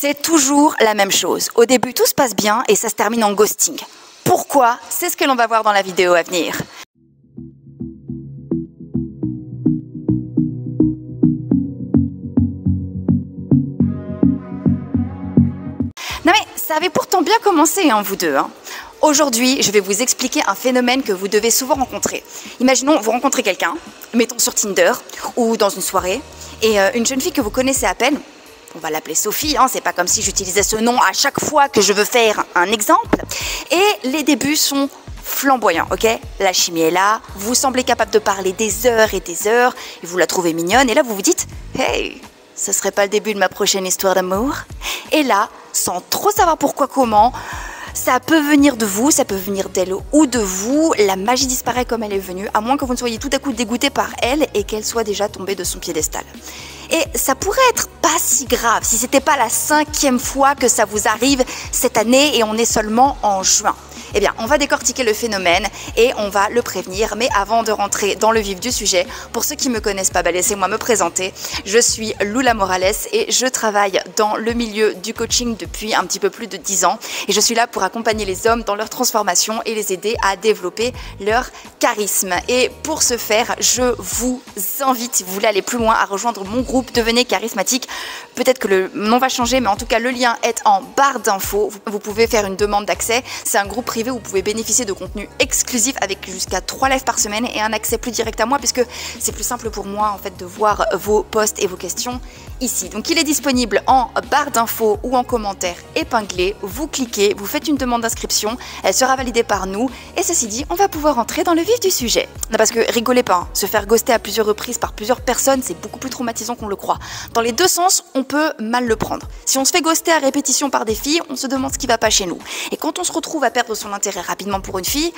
C'est toujours la même chose. Au début, tout se passe bien et ça se termine en ghosting. Pourquoi? C'est ce que l'on va voir dans la vidéo à venir. Non mais ça avait pourtant bien commencé, vous deux. Aujourd'hui, je vais vous expliquer un phénomène que vous devez souvent rencontrer. Imaginons, vous rencontrez quelqu'un, mettons sur Tinder ou dans une soirée, et une jeune fille que vous connaissez à peine, on va l'appeler Sophie, c'est pas comme si j'utilisais ce nom à chaque fois que je veux faire un exemple, et les débuts sont flamboyants, ok? La chimie est là, vous semblez capable de parler des heures et vous la trouvez mignonne, et là vous vous dites « Hey, ce serait pas le début de ma prochaine histoire d'amour ?» Et là, sans trop savoir pourquoi, comment, ça peut venir de vous, ça peut venir d'elle ou de vous, la magie disparaît comme elle est venue, à moins que vous ne soyez tout à coup dégoûté par elle et qu'elle soit déjà tombée de son piédestal. Et ça pourrait être pas si grave si c'était pas la 5e fois que ça vous arrive cette année et on est seulement en juin. Eh bien, on va décortiquer le phénomène et on va le prévenir. Mais avant de rentrer dans le vif du sujet, pour ceux qui ne me connaissent pas, laissez-moi me présenter. Je suis Lula Morales et je travaille dans le milieu du coaching depuis un petit peu plus de 10 ans. Et je suis là pour accompagner les hommes dans leur transformation et les aider à développer leur charisme. Et pour ce faire, je vous invite, si vous voulez aller plus loin, à rejoindre mon groupe Devenez charismatique. Peut-être que le nom va changer, mais en tout cas, le lien est en barre d'infos. Vous pouvez faire une demande d'accès. C'est un groupe privé où vous pouvez bénéficier de contenu exclusif avec jusqu'à 3 lives par semaine et un accès plus direct à moi puisque c'est plus simple pour moi en fait de voir vos posts et vos questions ici. Donc il est disponible en barre d'infos ou en commentaire épinglé. Vous cliquez, vous faites une demande d'inscription, elle sera validée par nous et ceci dit, on va pouvoir entrer dans le vif du sujet. Non, parce que rigolez pas, se faire ghoster à plusieurs reprises par plusieurs personnes, c'est beaucoup plus traumatisant qu'on le croit. Dans les deux sens, on peut mal le prendre. Si on se fait ghoster à répétition par des filles, on se demande ce qui va pas chez nous. Et quand on se retrouve à perdre son intérêt rapidement pour une fille,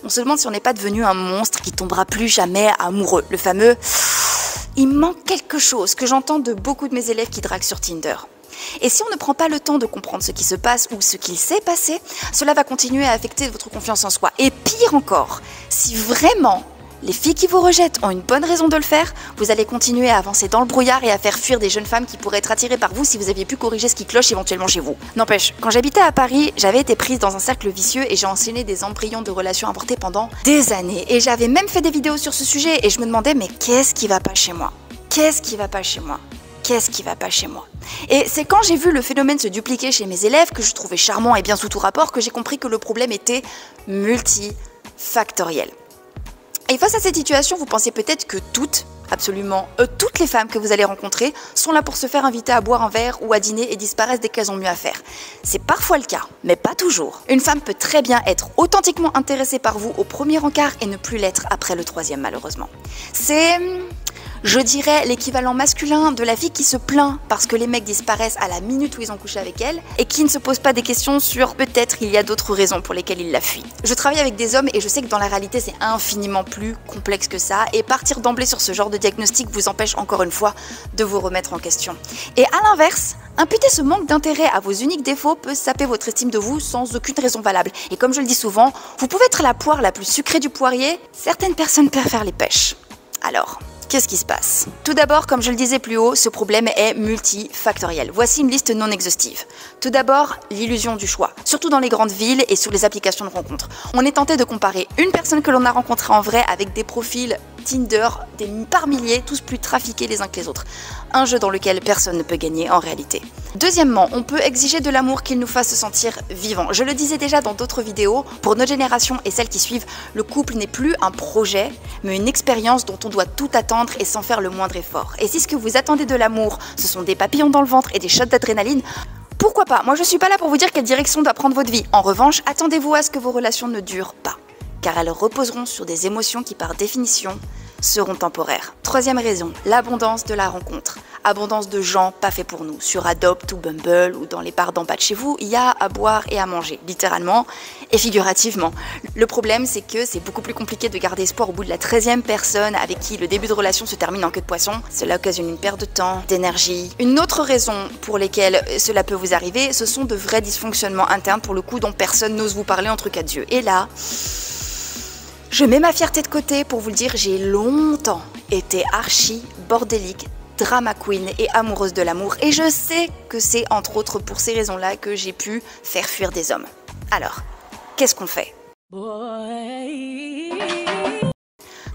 on se demande si on n'est pas devenu un monstre qui tombera plus jamais amoureux. Le fameux « il manque quelque chose » que j'entends de beaucoup de mes élèves qui draguent sur Tinder. Et si on ne prend pas le temps de comprendre ce qui se passe ou ce qu'il s'est passé, cela va continuer à affecter votre confiance en soi. Et pire encore, si vraiment les filles qui vous rejettent ont une bonne raison de le faire, vous allez continuer à avancer dans le brouillard et à faire fuir des jeunes femmes qui pourraient être attirées par vous si vous aviez pu corriger ce qui cloche éventuellement chez vous. N'empêche, quand j'habitais à Paris, j'avais été prise dans un cercle vicieux et j'ai enchaîné des embryons de relations avortées pendant des années. Et j'avais même fait des vidéos sur ce sujet et je me demandais mais qu'est-ce qui va pas chez moi? Qu'est-ce qui va pas chez moi? Qu'est-ce qui va pas chez moi? Et c'est quand j'ai vu le phénomène se dupliquer chez mes élèves, que je trouvais charmant et bien sous tout rapport, que j'ai compris que le problème était multifactoriel. Et face à cette situation, vous pensez peut-être que absolument toutes les femmes que vous allez rencontrer sont là pour se faire inviter à boire un verre ou à dîner et disparaissent dès qu'elles ont mieux à faire. C'est parfois le cas, mais pas toujours. Une femme peut très bien être authentiquement intéressée par vous au premier encart et ne plus l'être après le 3e malheureusement. C'est, je dirais, l'équivalent masculin de la fille qui se plaint parce que les mecs disparaissent à la minute où ils ont couché avec elle et qui ne se pose pas des questions sur peut-être il y a d'autres raisons pour lesquelles il la fuit. Je travaille avec des hommes et je sais que dans la réalité c'est infiniment plus complexe que ça et partir d'emblée sur ce genre de diagnostic vous empêche encore une fois de vous remettre en question. Et à l'inverse, imputer ce manque d'intérêt à vos uniques défauts peut saper votre estime de vous sans aucune raison valable. Et comme je le dis souvent, vous pouvez être la poire la plus sucrée du poirier, certaines personnes préfèrent les pêches. Alors, qu'est-ce qui se passe? Tout d'abord, comme je le disais plus haut, ce problème est multifactoriel. Voici une liste non exhaustive. Tout d'abord, l'illusion du choix, surtout dans les grandes villes et sur les applications de rencontres. On est tenté de comparer une personne que l'on a rencontrée en vrai avec des profils Tinder, par milliers, tous plus trafiqués les uns que les autres. Un jeu dans lequel personne ne peut gagner en réalité. Deuxièmement, on peut exiger de l'amour qu'il nous fasse se sentir vivant. Je le disais déjà dans d'autres vidéos, pour notre génération et celles qui suivent, le couple n'est plus un projet, mais une expérience dont on doit tout attendre et sans faire le moindre effort. Et si ce que vous attendez de l'amour, ce sont des papillons dans le ventre et des shots d'adrénaline, pourquoi pas? Moi je suis pas là pour vous dire quelle direction doit prendre votre vie. En revanche, attendez-vous à ce que vos relations ne durent pas, car elles reposeront sur des émotions qui par définition seront temporaires. Troisième raison, l'abondance de la rencontre. Abondance de gens pas faits pour nous. Sur Adopt ou Bumble ou dans les bars d'en bas de chez vous, il y a à boire et à manger, littéralement et figurativement. Le problème, c'est que c'est beaucoup plus compliqué de garder espoir au bout de la 13e personne avec qui le début de relation se termine en queue de poisson. Cela occasionne une perte de temps, d'énergie. Une autre raison pour lesquelles cela peut vous arriver, ce sont de vrais dysfonctionnements internes pour le coup dont personne n'ose vous parler entre quatre yeux. Et là, je mets ma fierté de côté pour vous le dire, j'ai longtemps été archi bordélique, drama queen et amoureuse de l'amour et je sais que c'est entre autres pour ces raisons-là que j'ai pu faire fuir des hommes. Alors, qu'est-ce qu'on fait ?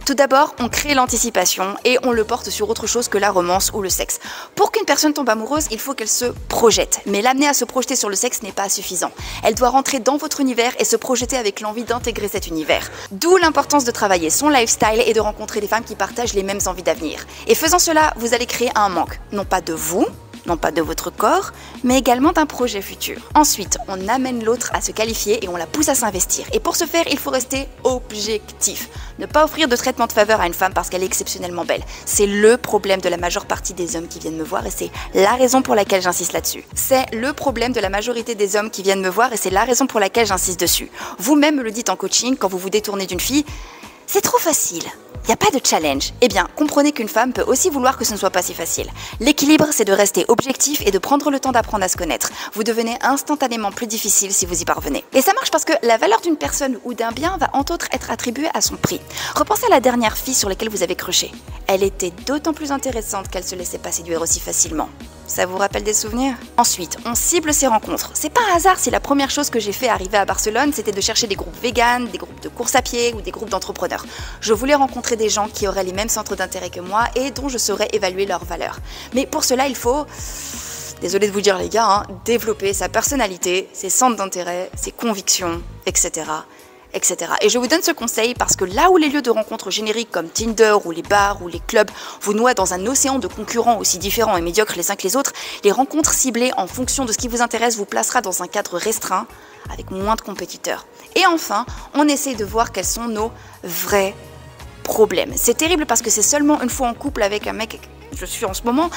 Tout d'abord, on crée l'anticipation et on le porte sur autre chose que la romance ou le sexe. Pour qu'une personne tombe amoureuse, il faut qu'elle se projette. Mais l'amener à se projeter sur le sexe n'est pas suffisant. Elle doit rentrer dans votre univers et se projeter avec l'envie d'intégrer cet univers. D'où l'importance de travailler son lifestyle et de rencontrer des femmes qui partagent les mêmes envies d'avenir. Et faisant cela, vous allez créer un manque, non pas de vous, non pas de votre corps, mais également d'un projet futur. Ensuite, on amène l'autre à se qualifier et on la pousse à s'investir. Et pour ce faire, il faut rester objectif. Ne pas offrir de traitement de faveur à une femme parce qu'elle est exceptionnellement belle. C'est le problème de la majeure partie des hommes qui viennent me voir et c'est la raison pour laquelle j'insiste là-dessus. C'est le problème de la majorité des hommes qui viennent me voir et c'est la raison pour laquelle j'insiste dessus. Vous-même me le dites en coaching quand vous vous détournez d'une fille, c'est trop facile. Il n'y a pas de challenge. Eh bien, comprenez qu'une femme peut aussi vouloir que ce ne soit pas si facile. L'équilibre, c'est de rester objectif et de prendre le temps d'apprendre à se connaître. Vous devenez instantanément plus difficile si vous y parvenez. Et ça marche parce que la valeur d'une personne ou d'un bien va entre autres être attribuée à son prix. Repensez à la dernière fille sur laquelle vous avez crushé. Elle était d'autant plus intéressante qu'elle se laissait pas séduire aussi facilement. Ça vous rappelle des souvenirs? Ensuite, on cible ses rencontres. C'est pas un hasard si la première chose que j'ai fait arriver à Barcelone, c'était de chercher des groupes véganes, des groupes de course à pied ou des groupes d'entrepreneurs. Je voulais rencontrer des gens qui auraient les mêmes centres d'intérêt que moi et dont je saurais évaluer leurs valeurs. Mais pour cela, il faut, désolé de vous dire les gars, développer sa personnalité, ses centres d'intérêt, ses convictions, etc. etc. Et je vous donne ce conseil parce que là où les lieux de rencontres génériques comme Tinder ou les bars ou les clubs vous noient dans un océan de concurrents aussi différents et médiocres les uns que les autres, les rencontres ciblées en fonction de ce qui vous intéresse vous placera dans un cadre restreint avec moins de compétiteurs. Et enfin, on essaie de voir quels sont nos vrais problèmes. C'est terrible parce que c'est seulement une fois en couple avec un mec que je suis en ce moment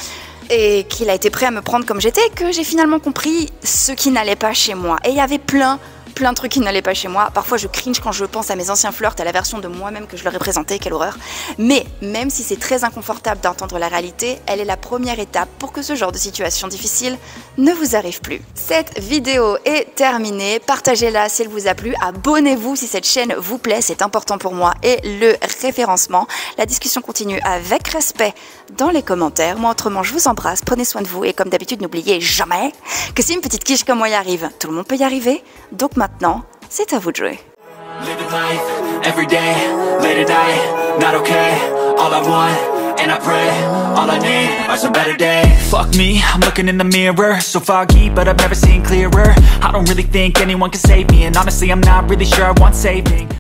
et qu'il a été prêt à me prendre comme j'étais que j'ai finalement compris ce qui n'allait pas chez moi. Et il y avait plein de trucs qui n'allaient pas chez moi. Parfois je cringe quand je pense à mes anciens flirts, à la version de moi-même que je leur ai présentée, quelle horreur. Mais même si c'est très inconfortable d'entendre la réalité, elle est la première étape pour que ce genre de situation difficile ne vous arrive plus. Cette vidéo est terminée, partagez-la si elle vous a plu, abonnez-vous si cette chaîne vous plaît, c'est important pour moi, et le référencement. La discussion continue avec respect dans les commentaires. Moi autrement je vous embrasse, prenez soin de vous et comme d'habitude n'oubliez jamais que si une petite quiche comme moi y arrive, tout le monde peut y arriver, donc maintenant, c'est à vous de jouer. Living life, every day, late at night, not okay. All I want, and I pray, all I need are some better days. Fuck me, I'm looking in the mirror, so foggy, but I've never seen clearer. I don't really think anyone can save me, and honestly, I'm not really sure I want saving.